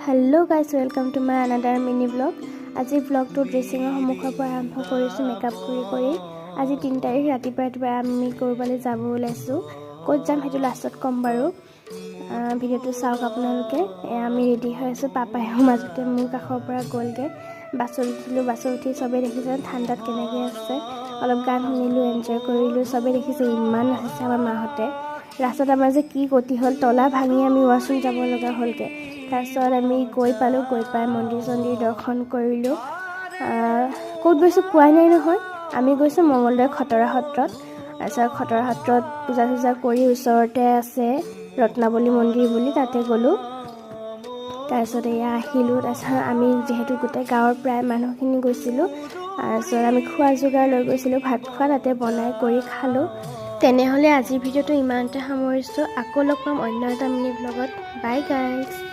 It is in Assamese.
Hello guys, welcome to my another mini blog. आज ब्लॉग तो ड्रेसिंगर सम्मुखर पर आरम्भ करिছোঁ मेकअप কৰি আজি 3 तारिख रातिपुৱা আমি কৰবালৈ যাব ওলাইছোঁ। ক'ত যাম সেইটো লাষ্টত কম বাৰু। ভিডিঅ'টো চাওক আপোনালোকে। আমি ৰেডি হৈ আছোঁ। পাপাইও মাজতে মোৰ কাষৰ পৰা গ'লগে। বাছত উঠি সবে দেখিছে ঠাণ্ডাত কেনেকৈ আছে। অলপ গান শুনিলোঁ, এনজয় কৰিলোঁ। সবে দেখিছে ইমান নাচিছে আমাৰ মাহঁতে। ৰাস্তাত আমাৰ যে কি গতি হ'ল, তলা ভাঙি আমি ৱাছৰুম যাব লগা হ'লগে। তাৰপিছত আমি গৈ পাই মন্দিৰ দৰ্শন কৰিলোঁ। ক'ত গৈছোঁ কোৱাই নাই নহয়। আমি গৈছোঁ মঙ্গলদৈ খতৰা সত্ৰত। তাৰপিছত খতৰা সত্ৰত পূজা কৰি ওচৰতে আছে ৰত্নাৱলী মন্দিৰ বুলি, তাতে গ'লোঁ। তাৰপিছত এয়া আহিলোঁ। তাৰপিছত আমি যিহেতু গোটেই গাঁৱৰ প্ৰায় মানুহখিনি গৈছিলোঁ, তাৰপিছত আমি খোৱা যোগাৰ লৈ গৈছিলোঁ। ভাত খোৱা তাতে বনাই কৰি খালোঁ। তেনেহ'লে আজিৰ ভিডিঅ'টো ইমানতে সামৰিছোঁ। আকৌ লগ পাম অন্য এটা মিনি ব্লগত। বাই গাইজ।